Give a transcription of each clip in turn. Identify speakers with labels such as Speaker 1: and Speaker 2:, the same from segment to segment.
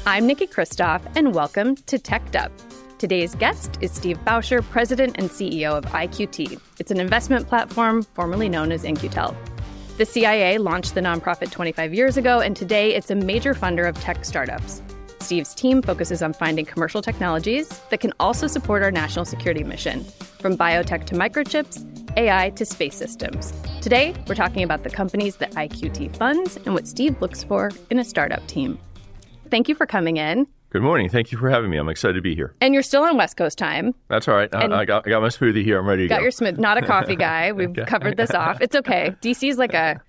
Speaker 1: I'm Niki Christoff, and welcome to Teched Up. Today's guest is Steve Bowsher, President and CEO of IQT. It's an investment platform formerly known as In-Q-Tel. The CIA launched the nonprofit 25 years ago, and today it's a major funder of tech startups. Steve's team focuses on finding commercial technologies that can also support our national security mission, from biotech to microchips, AI to space systems. Today, we're talking about the companies that IQT funds and what Steve looks for in a startup team. Thank you for coming in.
Speaker 2: Good morning. Thank you for having me. I'm excited to be here.
Speaker 1: And you're still on West Coast time.
Speaker 2: That's all right. I got my smoothie here. I'm ready to go.
Speaker 1: Got your smoothie. Not a coffee guy. We've covered this off. It's okay. DC is like a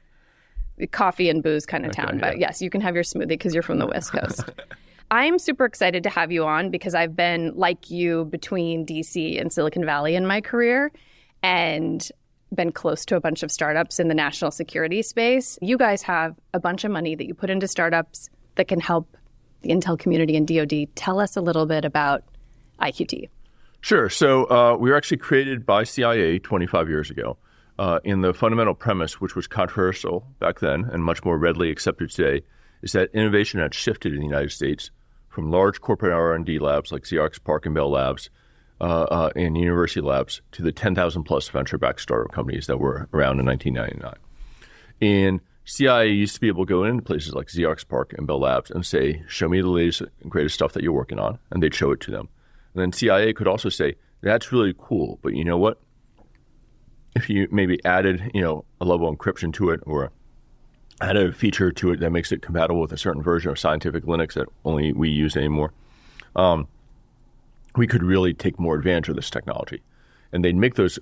Speaker 1: coffee and booze kind of town. But yes, you can have your smoothie because you're from the West Coast. I'm super excited to have you on because I've been, like you, between DC and Silicon Valley in my career and been close to a bunch of startups in the national security space. You guys have a bunch of money that you put into startups that can help the intel community and DoD. Tell us a little bit about IQT.
Speaker 2: Sure. So we were actually created by CIA 25 years ago in the fundamental premise, which was controversial back then and much more readily accepted today, is that innovation had shifted in the United States from large corporate R&D labs like Xerox PARC and Bell Labs and university labs to the 10,000 plus venture-backed startup companies that were around in 1999. And CIA used to be able to go into places like Xerox PARC and Bell Labs and say, show me the latest and greatest stuff that you're working on, and they'd show it to them. And then CIA could also say, that's really cool, but you know what? If you maybe added, a level of encryption to it or added a feature to it that makes it compatible with a certain version of scientific Linux that only we use anymore, we could really take more advantage of this technology. And they'd make those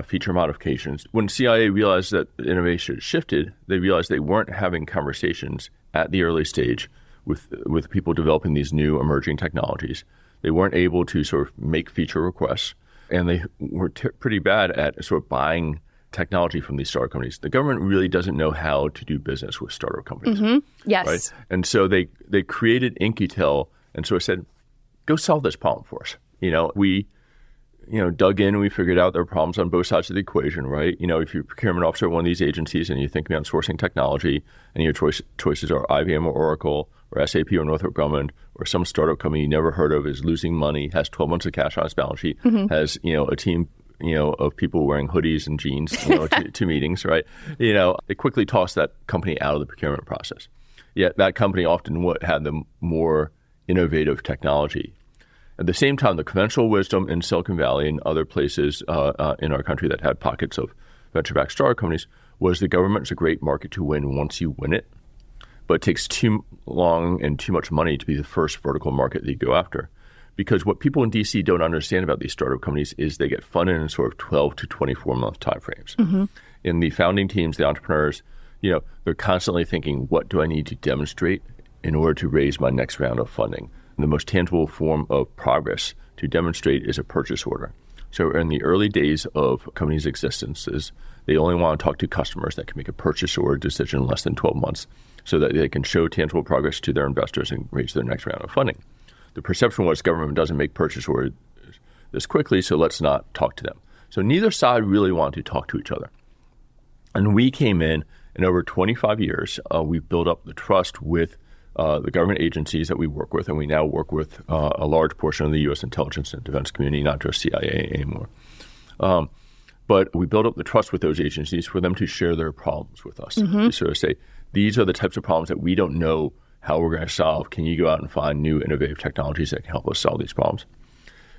Speaker 2: feature modifications. When CIA realized that innovation had shifted, they realized they weren't having conversations at the early stage with people developing these new emerging technologies. They weren't able to sort of make feature requests, and they were pretty bad at sort of buying technology from these startup companies. The government really doesn't know how to do business with startup companies.
Speaker 1: Mm-hmm. Yes.
Speaker 2: Right? And so they created In-Q-Tel and sort of said, go solve this problem for us. We dug in and we figured out there are problems on both sides of the equation, right? If you're a procurement officer at one of these agencies and you think about sourcing technology and your choices are IBM or Oracle or SAP or Northrop Grumman or some startup company you never heard of is losing money, has 12 months of cash on its balance sheet, has, a team, of people wearing hoodies and jeans, to meetings, right? They quickly toss that company out of the procurement process. Yet that company often had the more innovative technology. At the same time, the conventional wisdom in Silicon Valley and other places in our country that had pockets of venture-backed startup companies was the government is a great market to win once you win it, but it takes too long and too much money to be the first vertical market that you go after. Because what people in D.C. don't understand about these startup companies is they get funded in sort of 12 to 24-month timeframes. Mm-hmm. In the founding teams, the entrepreneurs, they're constantly thinking, what do I need to demonstrate in order to raise my next round of funding? The most tangible form of progress to demonstrate is a purchase order. So in the early days of a company's existences, they only want to talk to customers that can make a purchase order decision in less than 12 months so that they can show tangible progress to their investors and raise their next round of funding. The perception was government doesn't make purchase orders this quickly, so let's not talk to them. So neither side really wanted to talk to each other. And we came in, and over 25 years, we've built up the trust with the government agencies that we work with, and we now work with a large portion of the U.S. intelligence and defense community, not just CIA anymore. But we build up the trust with those agencies for them to share their problems with us. Mm-hmm. To sort of say, these are the types of problems that we don't know how we're going to solve. Can you go out and find new innovative technologies that can help us solve these problems?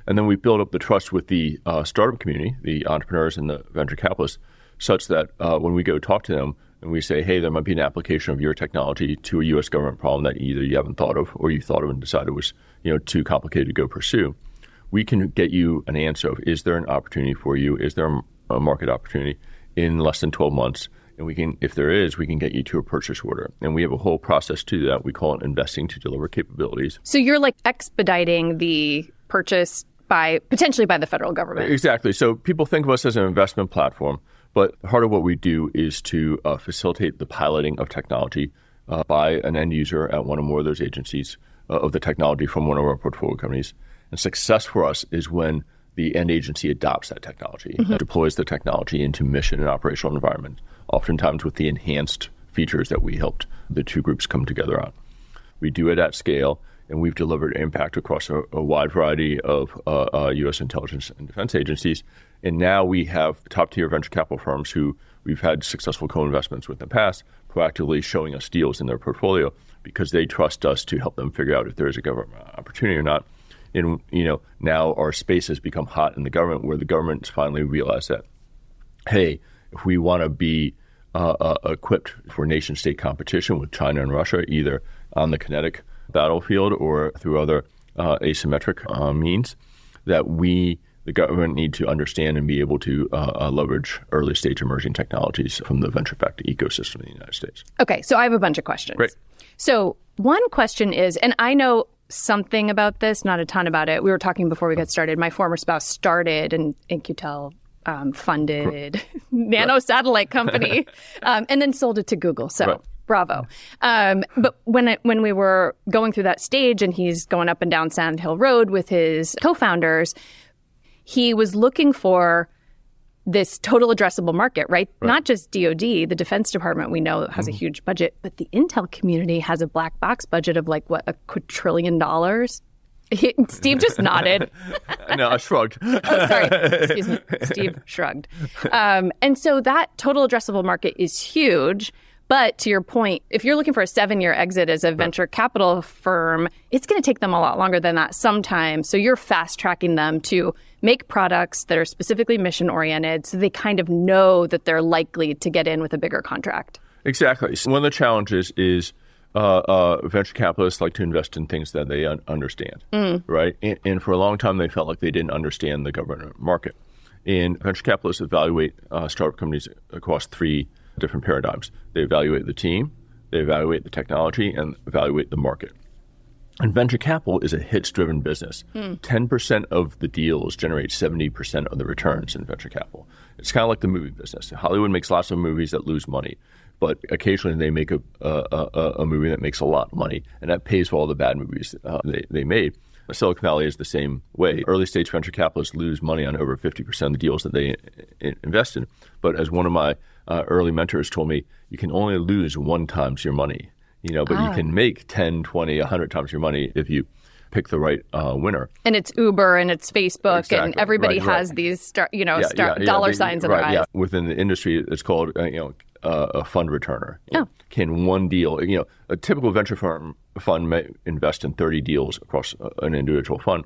Speaker 2: And then we build up the trust with the startup community, the entrepreneurs and the venture capitalists, such that when we go talk to them, and we say, hey, there might be an application of your technology to a U.S. government problem that either you haven't thought of or you thought of and decided was too complicated to go pursue. We can get you an answer of, is there an opportunity for you? Is there a market opportunity in less than 12 months? And we can, if there is, we can get you to a purchase order. And we have a whole process to that. We call it investing to deliver capabilities.
Speaker 1: So you're like expediting the purchase potentially by the federal government.
Speaker 2: Exactly. So people think of us as an investment platform. But part of what we do is to facilitate the piloting of technology by an end user at one or more of those agencies of the technology from one of our portfolio companies. And success for us is when the end agency adopts that technology and deploys the technology into mission and operational environment, oftentimes with the enhanced features that we helped the two groups come together on. We do it at scale. and we've delivered impact across a wide variety of U.S. intelligence and defense agencies. And now we have top-tier venture capital firms who we've had successful co-investments with in the past, proactively showing us deals in their portfolio because they trust us to help them figure out if there is a government opportunity or not. And now our space has become hot in the government, where the government's finally realized that, hey, if we want to be equipped for nation-state competition with China and Russia, either on the kinetic battlefield or through other asymmetric means, that the government need to understand and be able to leverage early-stage emerging technologies from the venture-backed ecosystem in the United States.
Speaker 1: Okay, so I have a bunch of questions.
Speaker 2: Great.
Speaker 1: So one question is, and I know something about this, not a ton about it. We were talking before we got started. My former spouse started an In-Q-Tel funded nano satellite company and then sold it to Google. So
Speaker 2: right.
Speaker 1: Bravo. But when we were going through that stage and he's going up and down Sand Hill Road with his co-founders, he was looking for this total addressable market, right? Not just DoD, the Defense Department, we know has a huge budget, but the Intel community has a black box budget of $1 quadrillion. Steve just nodded.
Speaker 2: No, I shrugged.
Speaker 1: Oh, sorry. Excuse me. Steve shrugged. And so that total addressable market is huge. But to your point, if you're looking for a 7-year exit as a venture capital firm, it's going to take them a lot longer than that sometimes. So you're fast tracking them to make products that are specifically mission oriented so they kind of know that they're likely to get in with a bigger contract.
Speaker 2: Exactly. So one of the challenges is venture capitalists like to invest in things that they understand, right? And for a long time, they felt like they didn't understand the government market. And venture capitalists evaluate startup companies across 3 different paradigms. They evaluate the team, they evaluate the technology, and evaluate the market. And venture capital is a hits-driven business. 10% of the deals generate 70% of the returns in venture capital. It's kind of like the movie business. Hollywood makes lots of movies that lose money, but occasionally they make a movie that makes a lot of money, and that pays for all the bad movies they made. Silicon Valley is the same way. Early-stage venture capitalists lose money on over 50% of the deals that they invest in. But as one of my early mentors told me, you can only lose 1 times your money, but you can make 10, 20, 100 times your money if pick the right winner. And it's Uber and it's Facebook exactly. And everybody has these dollar signs in their eyes. Yeah. Within the industry, it's called a fund returner. Can one deal, a typical venture fund may invest in 30 deals across an individual fund,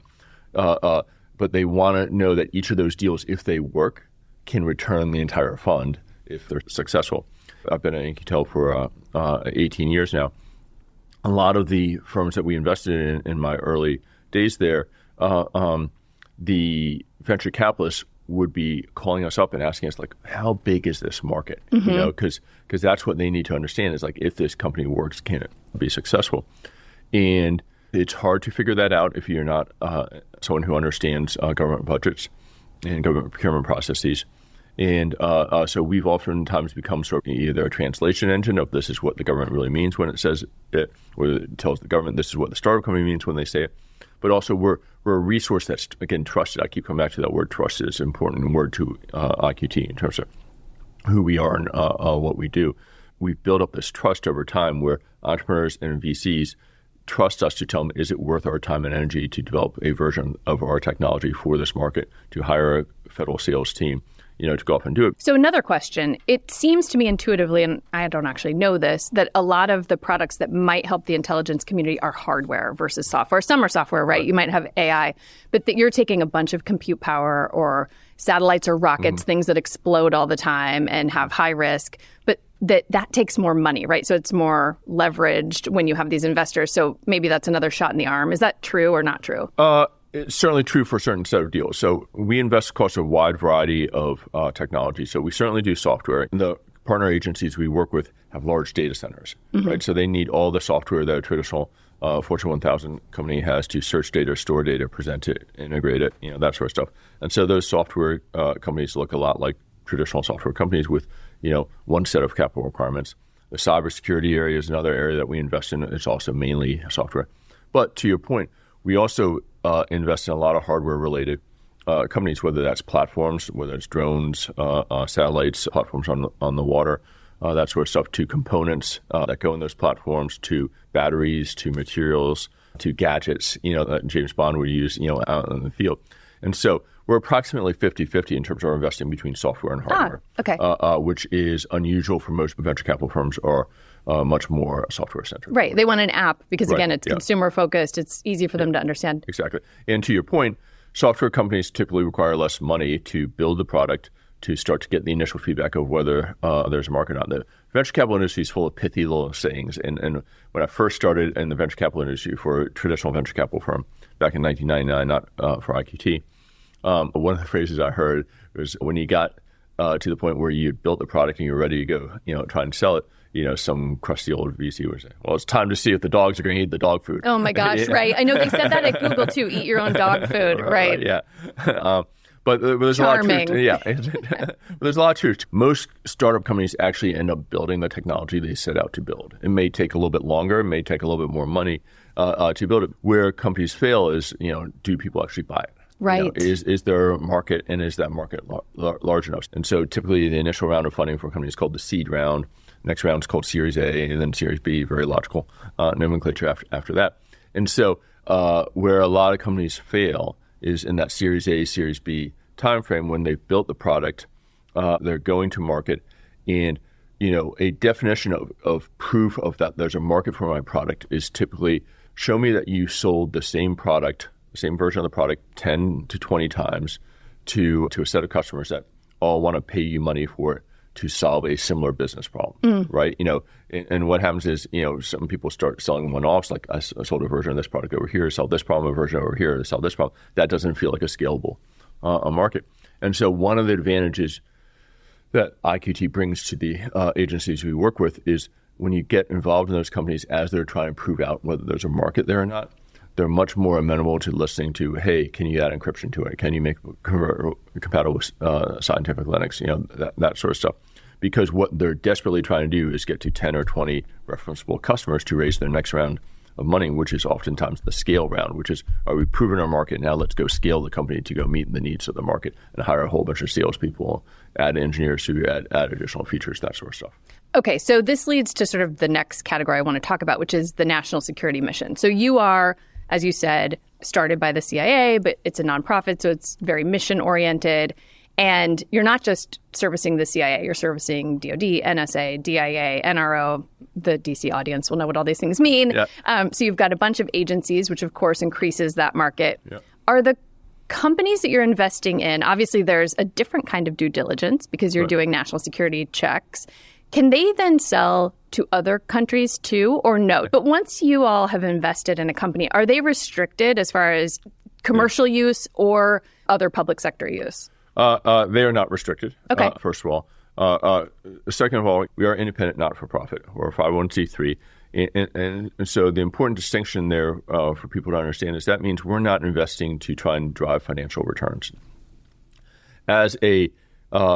Speaker 2: but they want to know that each of those deals, if they work, can return the entire fund if they're successful. I've been at In-Q-Tel for 18 years now. A lot of the firms that we invested in my early days there, the venture capitalists would be calling us up and asking us, like, how big is this market? Because that's what they need to understand is, like, if this company works, can it be successful? And it's hard to figure that out if you're not someone who understands government budgets and government procurement processes. And so we've oftentimes become sort of either a translation engine of this is what the government really means when it says it, or it tells the government this is what the startup company means when they say it. But also we're a resource that's, again, trusted. I keep coming back to that word. Trusted is an important word to IQT in terms of who we are and what we do. We've built up this trust over time where entrepreneurs and VCs trust us to tell them, is it worth our time and energy to develop a version of our technology for this market, to hire a federal sales team, to go off and do it. So another question, it seems to me intuitively, and I don't actually know this, that a lot of the products that might help the intelligence community are hardware versus software. Some are software, right? You might have AI, but that you're taking a bunch of compute power or satellites or rockets, things that explode all the time and have high risk, but that takes more money, right? So it's more leveraged when you have these investors. So maybe that's another shot in the arm. Is that true or not true? It's certainly true for a certain set of deals. So we invest across a wide variety of technology. So we certainly do software. The partner agencies we work with have large data centers, right? So they need all the software that a traditional Fortune 1000 company has to search data, store data, present it, integrate it, that sort of stuff. And so those software companies look a lot like traditional software companies with, one set of capital requirements. The cybersecurity area is another area that we invest in. It's also mainly software. But to your point, we also invest in a lot of hardware-related companies, whether that's platforms, whether it's drones, satellites, platforms on the water, that sort of stuff, to components that go in those platforms, to batteries, to materials, to gadgets, that James Bond would use, out in the field. And so we're approximately 50-50 in terms of our investing between software and hardware, which is unusual for most venture capital firms are much more software-centric.
Speaker 1: Right. They want an app because, again, it's consumer-focused. It's easy for them to understand.
Speaker 2: Exactly. And to your point, software companies typically require less money to build the product to start to get the initial feedback of whether there's a market on the venture capital industry is full of pithy little sayings. And when I first started in the venture capital industry for a traditional venture capital firm back in 1999, not for IQT, one of the phrases I heard was when you got to the point where you built the product and you're ready to go, try and sell it, some crusty old VC would say, well, it's time to see if the dogs are going to eat the dog food.
Speaker 1: Oh, my gosh, right. I know they said that at Google, too. Eat your own dog food, right?
Speaker 2: Yeah. But there's
Speaker 1: Charming.
Speaker 2: a lot of truth. Yeah. There's a lot of truth. Most startup companies actually end up building the technology they set out to build. It may take a little bit longer. It may take a little bit more money to build it. Where companies fail is, do people actually buy it?
Speaker 1: Right.
Speaker 2: Is there a market, and is that market large enough? And so typically the initial round of funding for a company is called the seed round. Next round is called Series A, and then Series B, very logical nomenclature after that. And so where a lot of companies fail is in that Series A, Series B timeframe when they've built the product, they're going to market, and a definition of proof of that there's a market for my product is typically show me that you sold the same product, the same version of the product 10 to 20 times to a set of customers that all want to pay you money for it to solve a similar business problem, right? And what happens is, some people start selling one-offs, like I sold a version of this product over here, sell this problem, a version over here, sell this problem. That doesn't feel like a scalable market. And so one of the advantages that IQT brings to the agencies we work with is when you get involved in those companies as they're trying to prove out whether there's a market there or not, they're much more amenable to listening to, hey, can you add encryption to it? Can you make it compatible with scientific Linux? That sort of stuff. Because what they're desperately trying to do is get to 10 or 20 referenceable customers to raise their next round of money, which is oftentimes the scale round, which is, are we proving our market? Now let's go scale the company to go meet the needs of the market and hire a whole bunch of salespeople, add engineers who add additional features, that sort of stuff.
Speaker 1: Okay, so this leads to sort of the next category I want to talk about, which is the national security mission. So you are, as you said, started by the CIA, but it's a nonprofit, so it's very mission-oriented. And you're not just servicing the CIA, you're servicing DOD, NSA, DIA, NRO. The DC audience will know what all these things mean. Yeah. So you've got a bunch of agencies, which of course increases that market. Yeah. Are the companies that you're investing in, obviously there's a different kind of due diligence because you're doing national security checks. Can they then sell to other countries too, or no? But once you all have invested in a company, are they restricted as far as commercial use or other public sector use?
Speaker 2: They are not restricted,
Speaker 1: okay.
Speaker 2: First of all. Second of all, we are independent, not-for-profit. We're a 501c3. And so the important distinction there for people to understand is that means we're not investing to try and drive financial returns. As a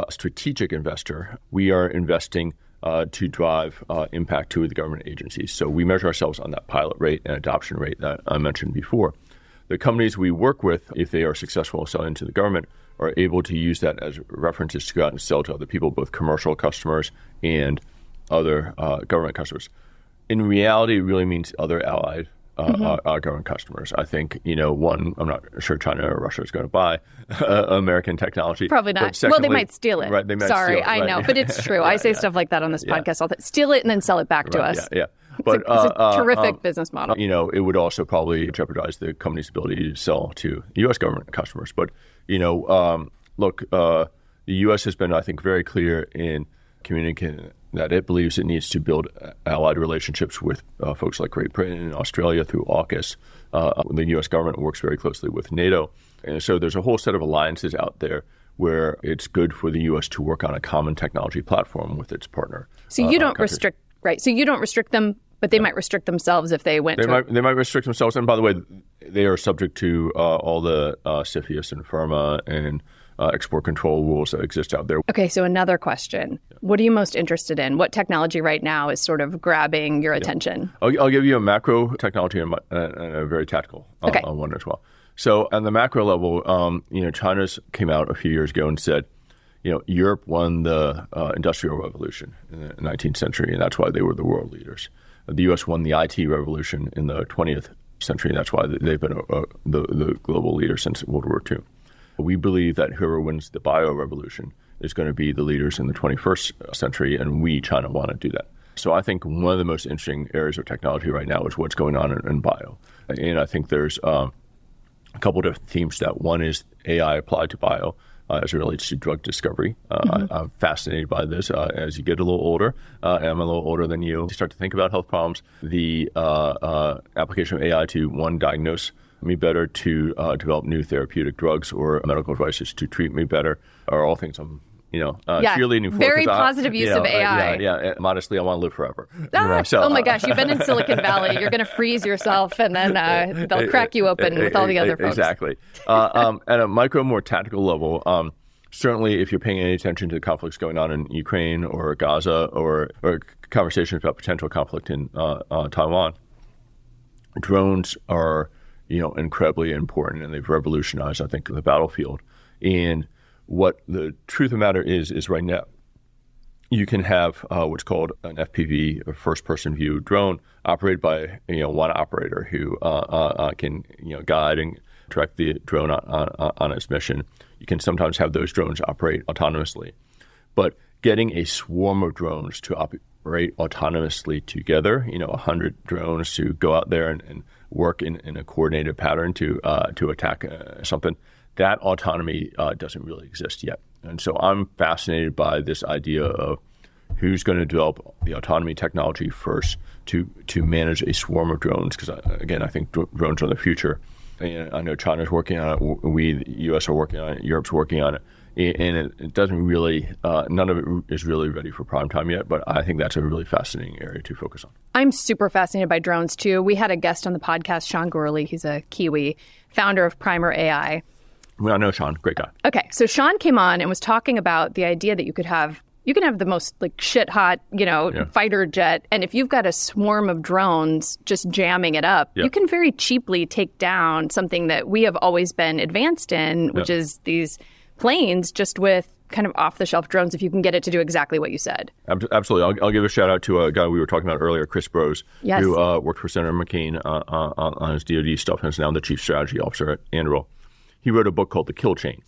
Speaker 2: strategic investor, we are investing to drive impact to the government agencies. So we measure ourselves on that pilot rate and adoption rate that I mentioned before. The companies we work with, if they are successful selling to the government, are able to use that as references to go out and sell to other people, both commercial customers and other government customers. In reality, it really means other allied government customers. I think, one, I'm not sure China or Russia is going to buy American technology.
Speaker 1: Probably not. Secondly, well, they might steal it.
Speaker 2: Right, they might
Speaker 1: Sorry,
Speaker 2: steal it,
Speaker 1: I know, but it's true. I say stuff like that on this podcast all the time. Steal it and then sell it back to us.
Speaker 2: Yeah.
Speaker 1: But it's a terrific business model.
Speaker 2: It would also probably jeopardize the company's ability to sell to U.S. government customers. But, look, the U.S. has been, I think, very clear in communicating that it believes it needs to build allied relationships with folks like Great Britain and Australia through AUKUS. The U.S. government works very closely with NATO. And so there's a whole set of alliances out there where it's good for the U.S. to work on a common technology platform with its partner.
Speaker 1: So you don't restrict, right? So you don't restrict them, but they might restrict themselves if they went
Speaker 2: They might restrict themselves. And by the way, they are subject to all the CFIUS and FIRMA and export control rules that exist out there.
Speaker 1: Okay, so another question. Yeah. What are you most interested in? What technology right now is sort of grabbing your attention?
Speaker 2: I'll give you a macro technology and a very tactical one as well. So on the macro level, China's came out a few years ago and said, Europe won the Industrial Revolution in the 19th century, and that's why they were the world leaders. The U.S. won the IT revolution in the 20th century. And that's why they've been the global leader since World War II. We believe that whoever wins the bio revolution is going to be the leaders in the 21st century, and we, China, want to do that. So I think one of the most interesting areas of technology right now is what's going on in bio. And I think there's a couple of different themes to that. One is AI applied to bio as it relates to drug discovery. I'm fascinated by this. As you get a little older, and I'm a little older than you start to think about health problems, the application of AI to, one, diagnose me better, to develop new therapeutic drugs or medical devices to treat me better, are all things I'm cheerleading for.
Speaker 1: Very positive use of AI.
Speaker 2: Modestly, I want to live forever.
Speaker 1: Oh my gosh, you've been in Silicon Valley. You're going to freeze yourself, and then they'll crack you open with all the other folks.
Speaker 2: Exactly. At a micro, more tactical level, certainly if you're paying any attention to the conflicts going on in Ukraine or Gaza or conversations about potential conflict in Taiwan, drones are incredibly important, and they've revolutionized, I think, the battlefield. And what the truth of the matter is right now, you can have what's called an FPV, a first-person view drone, operated by one operator who can guide and direct the drone on its mission. You can sometimes have those drones operate autonomously, but getting a swarm of drones to operate autonomously together, 100 drones to go out there and work in a coordinated pattern to attack something, that autonomy doesn't really exist yet. And so I'm fascinated by this idea of who's going to develop the autonomy technology first to manage a swarm of drones, because, again, I think drones are the future. And I know China's working on it. We, the U.S., are working on it. Europe's working on it. And it doesn't really, none of it is really ready for prime time yet, but I think that's a really fascinating area to focus on.
Speaker 1: I'm super fascinated by drones, too. We had a guest on the podcast, Sean Gourley. He's a Kiwi, founder of Primer AI.
Speaker 2: Well, I know Sean, great guy.
Speaker 1: Okay, so Sean came on and was talking about the idea that you can have the most shit hot, fighter jet. And if you've got a swarm of drones just jamming it up, you can very cheaply take down something that we have always been advanced in, which is these planes, just with kind of off-the-shelf drones, if you can get it to do exactly what you said.
Speaker 2: Absolutely. I'll give a shout out to a guy we were talking about earlier, Chris Brose, who worked for Senator McCain on his DoD stuff and is now the chief strategy officer at Anduril. He wrote a book called The Kill Chain,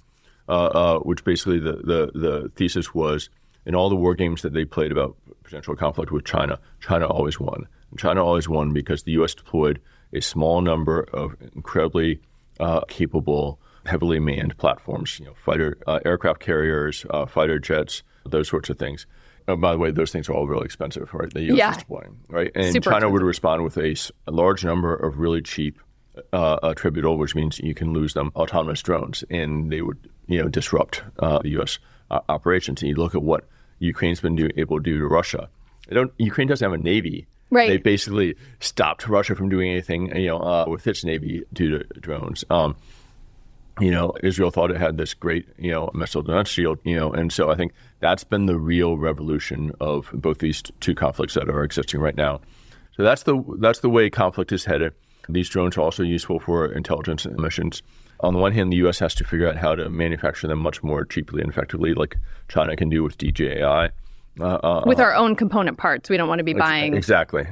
Speaker 2: which basically the thesis was, in all the war games that they played about potential conflict with China, China always won. And China always won because the U.S. deployed a small number of incredibly capable, heavily manned platforms, fighter aircraft carriers, fighter jets, those sorts of things. By the way, those things are all really expensive, right? The U.S. is deploying, right? And
Speaker 1: super
Speaker 2: China
Speaker 1: expensive.
Speaker 2: would respond with a large number of really cheap attributable, which means you can lose them, autonomous drones, and they would disrupt the U.S. operations. And you look at what Ukraine's been able to do to Russia. Ukraine doesn't have a navy.
Speaker 1: Right.
Speaker 2: They basically stopped Russia from doing anything with its navy due to drones. Israel thought it had this great missile defense shield, and so I think that's been the real revolution of both these two conflicts that are existing right now. So that's the way conflict is headed. These drones are also useful for intelligence missions. On the one hand, the U.S. has to figure out how to manufacture them much more cheaply and effectively, like China can do with DJI.
Speaker 1: With our own component parts. We don't want to be buying.
Speaker 2: Exactly.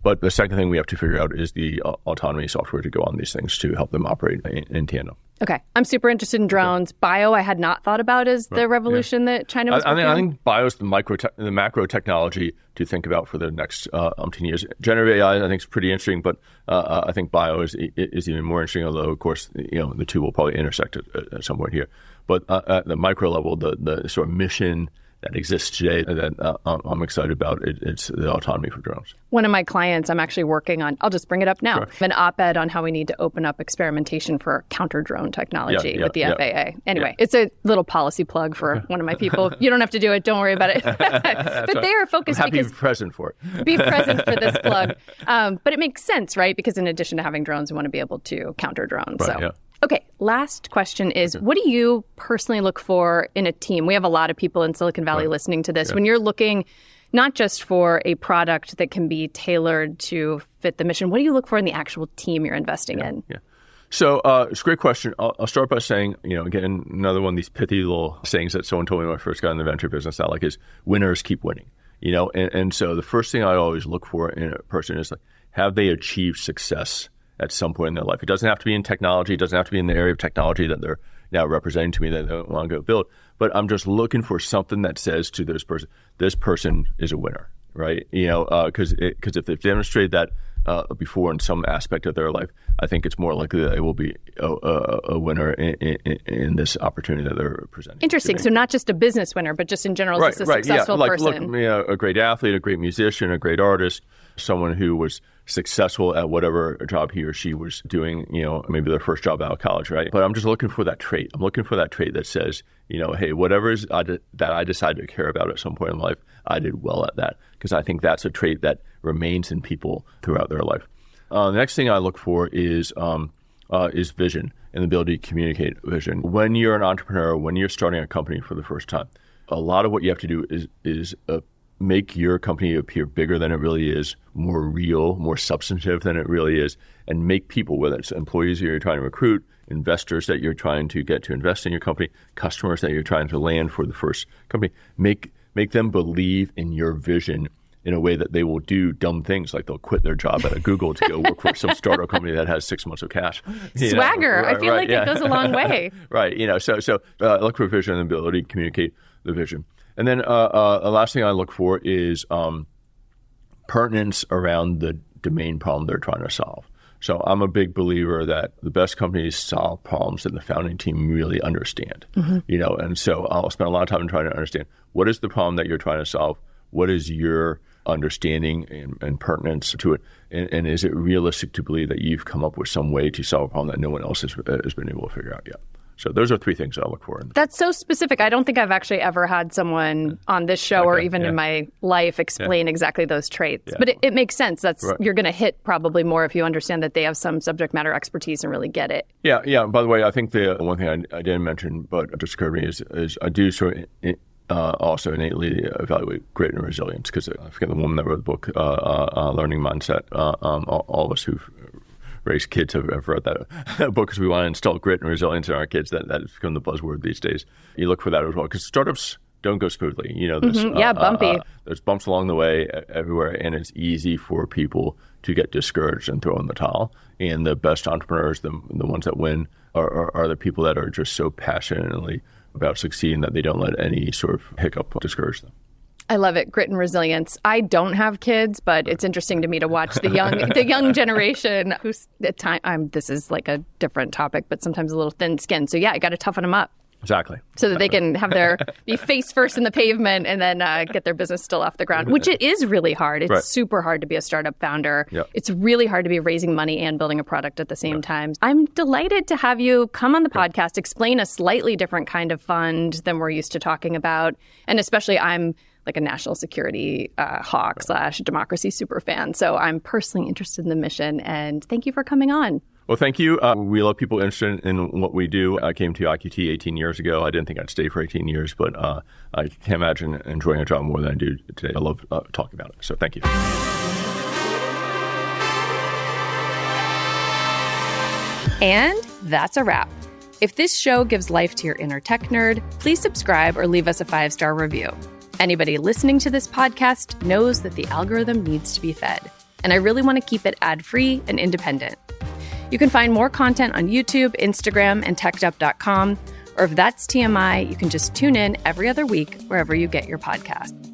Speaker 2: But the second thing we have to figure out is the autonomy software to go on these things to help them operate in tandem.
Speaker 1: Okay. I'm super interested in drones. Bio, I had not thought about as the revolution that China was working on.
Speaker 2: I think bio is the macro technology to think about for the next umpteen years. Generative AI, I think, is pretty interesting, but I think bio is even more interesting, although, of course, the two will probably intersect at some point here. But at the micro level, the sort of mission that exists today that I'm excited about, it's the autonomy for drones.
Speaker 1: One of my clients, I'm actually working on, I'll just bring it up now, an op-ed on how we need to open up experimentation for counter-drone technology with the FAA. Anyway, it's a little policy plug for one of my people. You don't have to do it. Don't worry about it. But they are focused
Speaker 2: I'm happy
Speaker 1: because...
Speaker 2: to be present for it.
Speaker 1: Be present for this plug. But it makes sense, right? Because in addition to having drones, we want to be able to counter drones. Okay, last question is, what do you personally look for in a team? We have a lot of people in Silicon Valley listening to this. When you're looking not just for a product that can be tailored to fit the mission, what do you look for in the actual team you're investing in?
Speaker 2: So it's a great question. I'll start by saying, again, another one of these pithy little sayings that someone told me when I first got in the venture business, is winners keep winning. And so the first thing I always look for in a person is, have they achieved success at some point in their life. It doesn't have to be in technology. It doesn't have to be in the area of technology that they're now representing to me that they want to go build. But I'm just looking for something that says to this person is a winner, right? Because if they've demonstrated that before in some aspect of their life, I think it's more likely that they will be a winner in this opportunity that they're presenting.
Speaker 1: Interesting. So not just a business winner, but just in general, just a successful person.
Speaker 2: Look, a great athlete, a great musician, a great artist, someone who was successful at whatever job he or she was doing, maybe their first job out of college, right? But I'm just looking for that trait. I'm looking for that trait that says, hey, whatever is that I decided to care about at some point in life, I did well at that, because I think that's a trait that remains in people throughout their life. The next thing I look for is vision and the ability to communicate vision. When you're an entrepreneur, when you're starting a company for the first time, a lot of what you have to do is make your company appear bigger than it really is, more real, more substantive than it really is, and make people, whether it's employees that you're trying to recruit, investors that you're trying to get to invest in your company, customers that you're trying to land for the first company, make them believe in your vision in a way that they will do dumb things, like they'll quit their job at a Google to go work for some startup company that has 6 months of cash.
Speaker 1: Swagger. I feel like it goes a long way.
Speaker 2: Right. So look for vision and the ability to communicate the vision. And then the last thing I look for is pertinence around the domain problem they're trying to solve. So I'm a big believer that the best companies solve problems that the founding team really understand. Mm-hmm. And so I'll spend a lot of time trying to understand, what is the problem that you're trying to solve? What is your understanding and pertinence to it? And is it realistic to believe that you've come up with some way to solve a problem that no one else has been able to figure out yet? So those are 3 things I look for.
Speaker 1: That's so specific. I don't think I've actually ever had someone on this show or even in my life explain exactly those traits. Yeah. But it makes sense. You're going to hit probably more if you understand that they have some subject matter expertise and really get it. Yeah.
Speaker 2: By the way, I think the one thing I didn't mention, but it just occurred to me, is I do sort of also innately evaluate grit and resilience, because I forget the woman that wrote the book, Learning Mindset. All of us who've raised kids have read that book, because we want to instill grit and resilience in our kids. That has become the buzzword these days. You look for that as well, because startups don't go smoothly. There's,
Speaker 1: bumpy.
Speaker 2: There's bumps along the way everywhere, and it's easy for people to get discouraged and throw in the towel. And the best entrepreneurs, the ones that win, are the people that are just so passionately about succeeding that they don't let any sort of hiccup discourage them.
Speaker 1: I love it. Grit and resilience. I don't have kids, but it's interesting to me to watch the young generation who's at time. This is like a different topic, but sometimes a little thin-skinned. So yeah, I got to toughen them up.
Speaker 2: Exactly.
Speaker 1: So that they can have be face first in the pavement and then get their business still off the ground, which it is really hard. It's super hard to be a startup founder. Yep. It's really hard to be raising money and building a product at the same time. I'm delighted to have you come on the podcast, explain a slightly different kind of fund than we're used to talking about. And especially I'm like a national security hawk / democracy super fan. So I'm personally interested in the mission. And thank you for coming on.
Speaker 2: Well, thank you. We love people interested in what we do. I came to IQT 18 years ago. I didn't think I'd stay for 18 years, but I can't imagine enjoying a job more than I do today. I love talking about it. So thank you.
Speaker 1: And that's a wrap. If this show gives life to your inner tech nerd, please subscribe or leave us a 5-star review. Anybody listening to this podcast knows that the algorithm needs to be fed, and I really want to keep it ad-free and independent. You can find more content on YouTube, Instagram, and techdup.com, or if that's TMI, you can just tune in every other week wherever you get your podcast.